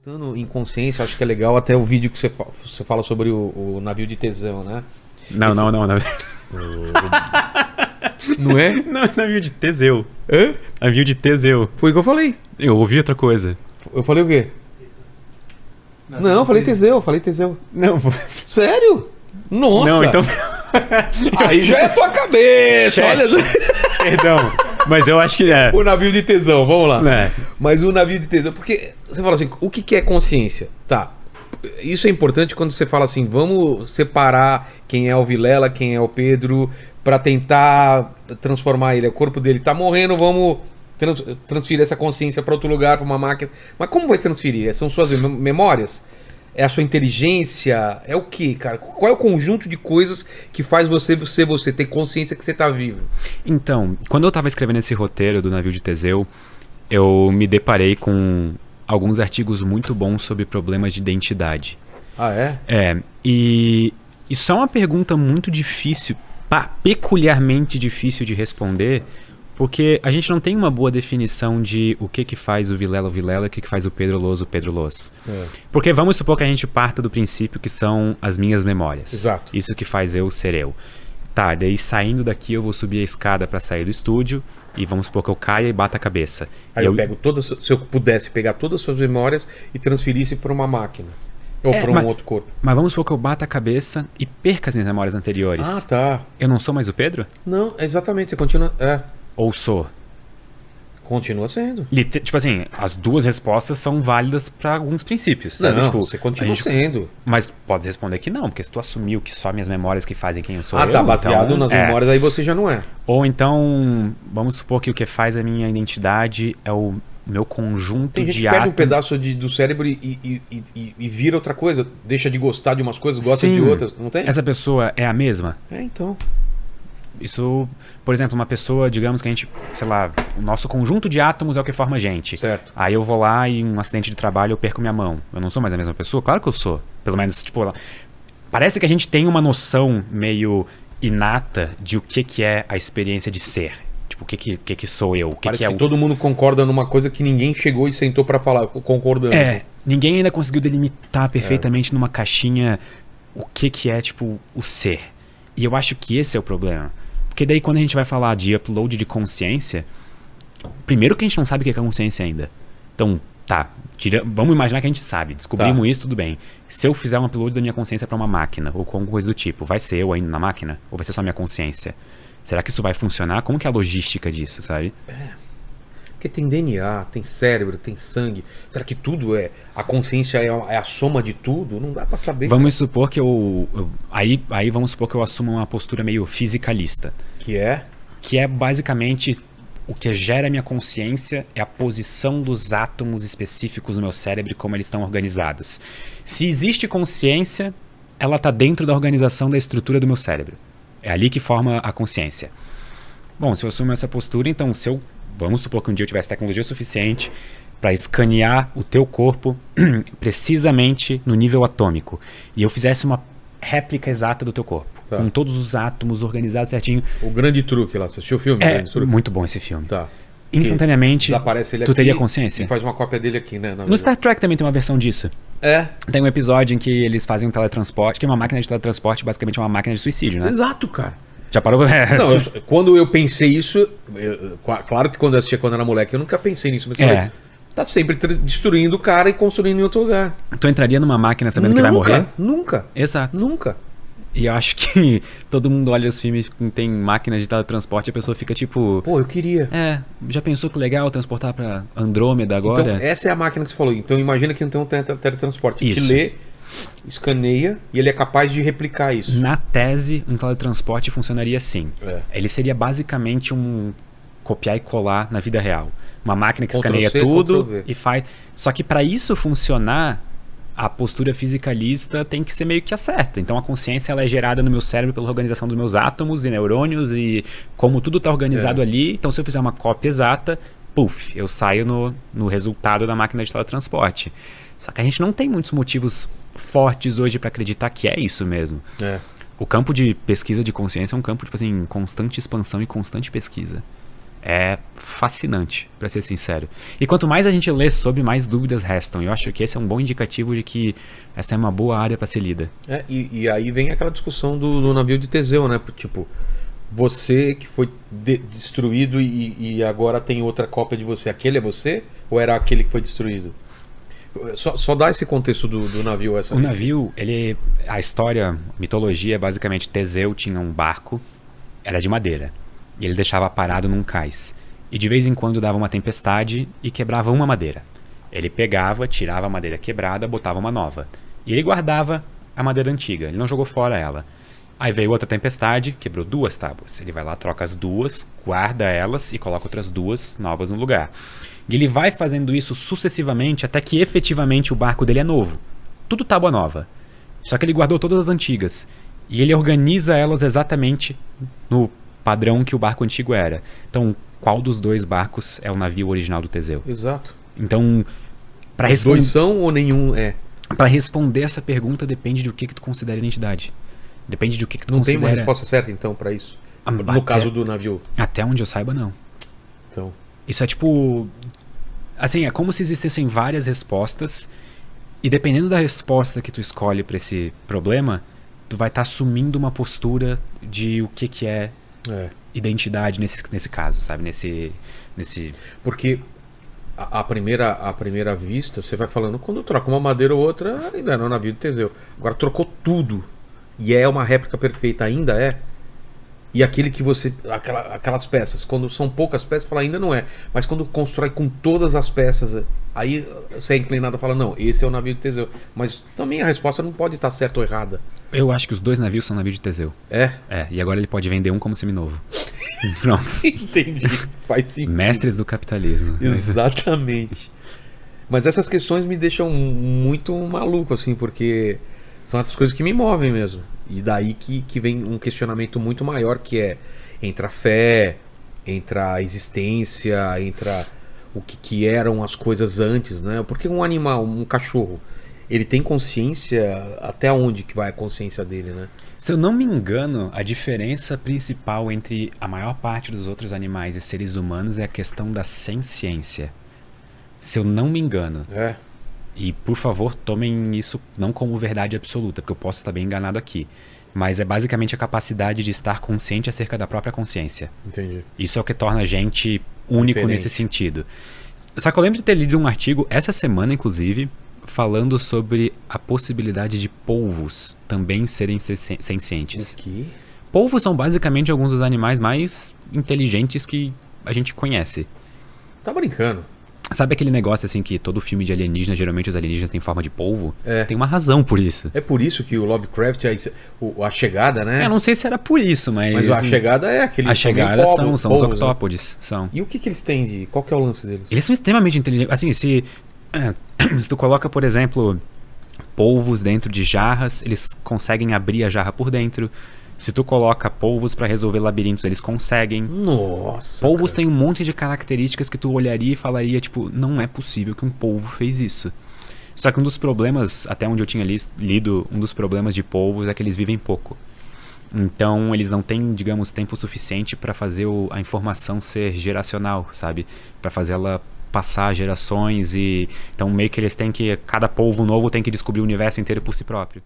Voltando em consciência, acho que é legal até o vídeo que você fala sobre o navio de Teseu, né? Não. Não é? Não, é navio de Teseu. Hã? Navio de Teseu. Foi o que eu falei. Eu ouvi outra coisa. Eu falei o quê? Não, eu falei Teseu, Não, Sério? Nossa! não, então. Aí já é a tua cabeça, Chat. olha só. Perdão. Mas eu acho que é. O navio de Tesão, vamos lá. É. Mas o navio de Tesão, porque você fala assim, o que é consciência? Tá, isso é importante quando você fala assim, vamos separar quem é o Vilela, quem é o Pedro, pra tentar transformar ele. O corpo dele tá morrendo, vamos transferir essa consciência pra outro lugar, pra uma máquina. Mas como vai transferir? São suas memórias? É a sua inteligência? É o quê, cara? Qual é o conjunto de coisas que faz você ter consciência que você tá vivo? Então, quando eu tava escrevendo esse roteiro do navio de Teseu, eu me deparei com alguns artigos muito bons sobre problemas de identidade. Ah, é? E isso é uma pergunta muito difícil, peculiarmente difícil de responder, porque a gente não tem uma boa definição de o que faz o Vilela e o que faz o Pedro Loz. Porque vamos supor que a gente parta do princípio que são as minhas memórias. Exato. Isso que faz eu ser eu. Tá, daí saindo daqui eu vou subir a escada pra sair do estúdio e vamos supor que eu caia e bata a cabeça. Aí eu pego se eu pudesse pegar todas as suas memórias e transferisse para uma máquina. Ou para um outro corpo. Mas vamos supor que eu bata a cabeça e perca as minhas memórias anteriores. Ah, tá. Eu não sou mais o Pedro? Não, exatamente, você continua... Ou sou? Continua sendo. Tipo assim, as duas respostas são válidas pra alguns princípios, sabe? Não, Tipo, você continua sendo. Mas pode responder que não, porque se tu assumiu que só minhas memórias que fazem quem eu sou Tá baseado então, nas memórias, aí você já não é. Ou então, vamos supor que o que faz a minha identidade é o meu conjunto Tem gente de que pega um átomos. pedaço do cérebro e vira outra coisa, deixa de gostar de umas coisas, gosta Sim. de outras, não tem? Essa pessoa é a mesma? Então. Isso, por exemplo, uma pessoa, digamos que a gente, sei lá, o nosso conjunto de átomos é o que forma a gente. Certo. Aí eu vou lá e em um acidente de trabalho eu perco minha mão. Eu não sou mais a mesma pessoa? Claro que eu sou. Pelo menos, tipo, parece que a gente tem uma noção meio inata de o que é a experiência de ser. Tipo, o que sou eu? Parece que é que todo mundo concorda numa coisa que ninguém chegou e sentou pra falar, concordando. Ninguém ainda conseguiu delimitar perfeitamente numa caixinha o que é, tipo, o ser. E eu acho que esse é o problema. Porque daí quando a gente vai falar de upload de consciência, primeiro que a gente não sabe o que é consciência ainda. Então, tá, vamos imaginar que a gente sabe, descobrimos isso, tudo bem. Se eu fizer um upload da minha consciência para uma máquina, ou alguma coisa do tipo, vai ser eu ainda na máquina? Ou vai ser só minha consciência? Será que isso vai funcionar? Como que é a logística disso, sabe? Porque tem DNA, tem cérebro, tem sangue. Será que tudo a consciência é a soma de tudo? Não dá pra saber. Vamos supor que aí vamos supor que eu assuma uma postura meio fisicalista. Que é basicamente o que gera a minha consciência é a posição dos átomos específicos no meu cérebro e como eles estão organizados. Se existe consciência, ela está dentro da organização da estrutura do meu cérebro. É ali que forma a consciência. Bom, se eu assumo essa postura, então vamos supor que um dia eu tivesse tecnologia suficiente para escanear o teu corpo precisamente no nível atômico e eu fizesse uma réplica exata do teu corpo, com todos os átomos organizados certinho. O Grande Truque lá, você assistiu o filme? É muito bom esse filme. Tá. Instantaneamente, desaparece ele tu aqui teria consciência. e faz uma cópia dele aqui, né? No Star Trek também tem uma versão disso. Tem um episódio em que eles fazem um teletransporte, que é uma máquina de teletransporte, basicamente é uma máquina de suicídio, né? Exato, cara. Já parou? Não, quando eu pensei isso, claro que quando eu assistia quando era moleque, eu nunca pensei nisso, mas falei, tá sempre destruindo o cara e construindo em outro lugar. Tu entraria numa máquina sabendo que vai morrer? Nunca. Exato. Nunca. E eu acho que todo mundo olha os filmes que tem máquinas de teletransporte e a pessoa fica tipo... Pô, eu queria. Já pensou que legal transportar pra Andrômeda agora? Então, essa é a máquina que você falou. Então imagina que não tem um teletransporte. Isso. Te lê, escaneia e ele é capaz de replicar isso. Na tese, um teletransporte funcionaria assim. Ele seria basicamente um copiar e colar na vida real. Uma máquina que escaneia tudo e faz... Só que para isso funcionar, a postura fisicalista tem que ser meio que a certa. Então a consciência ela é gerada no meu cérebro pela organização dos meus átomos e neurônios e como tudo está organizado ali. Então se eu fizer uma cópia exata, eu saio no resultado da máquina de teletransporte. Só que a gente não tem muitos motivos fortes hoje para acreditar que é isso mesmo. O campo de pesquisa de consciência é um campo tipo assim, constante expansão e constante pesquisa. É fascinante, pra ser sincero. E quanto mais a gente lê sobre, mais dúvidas restam. Eu acho que esse é um bom indicativo de que essa é uma boa área pra ser lida. E aí vem aquela discussão do navio de Teseu, né? Tipo, você que foi destruído e agora tem outra cópia de você. Aquele é você? Ou era aquele que foi destruído? Só dá esse contexto do navio. O navio, a história, a mitologia é basicamente Teseu tinha um barco, era de madeira. E ele deixava parado num cais. E de vez em quando dava uma tempestade e quebrava uma madeira. Ele pegava, tirava a madeira quebrada, botava uma nova. E ele guardava a madeira antiga, ele não jogou fora ela. Aí veio outra tempestade, quebrou 2 tábuas. Ele vai lá, troca as 2, guarda elas e coloca outras 2 novas no lugar. E ele vai fazendo isso sucessivamente até que efetivamente o barco dele é novo. Tudo tábua nova. Só que ele guardou todas as antigas. E ele organiza elas exatamente no padrão que o barco antigo era. Então, qual dos 2 barcos é o navio original do Teseu? Exato. Então, para responder... 2 são ou nenhum é? Para responder essa pergunta depende do que tu considera identidade. Depende do que tu não considera... Não tem uma resposta certa, então, para isso? No caso do navio? Até onde eu saiba, não. Então... Isso é tipo... Assim, é como se existissem várias respostas e dependendo da resposta que tu escolhe para esse problema, tu vai estar assumindo uma postura de o que é identidade nesse caso, sabe? Nesse... Porque à primeira vista, você vai falando, quando troca uma madeira ou outra, ainda não é o navio de Teseu. Agora trocou tudo e é uma réplica perfeita, ainda é. E aquele que você... Aquelas peças, quando são poucas peças, fala ainda não é. Mas quando constrói com todas as peças, aí você é inclinado a falar, não, esse é o navio de Teseu. Mas também a resposta não pode estar certa ou errada. Eu acho que os 2 navios são navio de Teseu. É? É, e agora ele pode vender um como seminovo. Pronto. Entendi. Faz sentido. Mestres do capitalismo. Exatamente. Mas essas questões me deixam muito maluco, assim, porque são essas coisas que me movem mesmo. E daí que vem um questionamento muito maior, que é entre a fé, entre a existência, entre o que eram as coisas antes, né? Porque um animal, um cachorro, ele tem consciência, até onde que vai a consciência dele, né? Se eu não me engano, a diferença principal entre a maior parte dos outros animais e seres humanos é a questão da senciência. Se eu não me engano. É. E, por favor, tomem isso não como verdade absoluta, porque eu posso estar bem enganado aqui. Mas é basicamente a capacidade de estar consciente acerca da própria consciência. Entendi. Isso é o que torna a gente único diferente nesse sentido. Só que eu lembro de ter lido um artigo, essa semana, inclusive, falando sobre a possibilidade de polvos também serem sencientes. O quê? Polvos são basicamente alguns dos animais mais inteligentes que a gente conhece. Tá brincando? Sabe aquele negócio assim que todo filme de alienígena, geralmente os alienígenas têm forma de polvo? É. Tem uma razão por isso. É por isso que o Lovecraft, a chegada, né? Eu não sei se era por isso, mas... Mas a chegada é aquele... A chegada são os octópodes, né? São. E o que eles têm de... Qual que é o lance deles? Eles são extremamente inteligentes. Assim, se tu coloca, por exemplo, polvos dentro de jarras, eles conseguem abrir a jarra por dentro. Se tu coloca polvos para resolver labirintos, eles conseguem. Nossa. Polvos têm um monte de características que tu olharia e falaria, tipo, não é possível que um polvo fez isso. Só que um dos problemas, até onde eu tinha lido, um dos problemas de polvos é que eles vivem pouco. Então eles não têm, digamos, tempo suficiente para fazer a informação ser geracional, sabe? Para fazer ela passar gerações e... Então meio que eles têm que... Cada polvo novo tem que descobrir o universo inteiro por si próprio.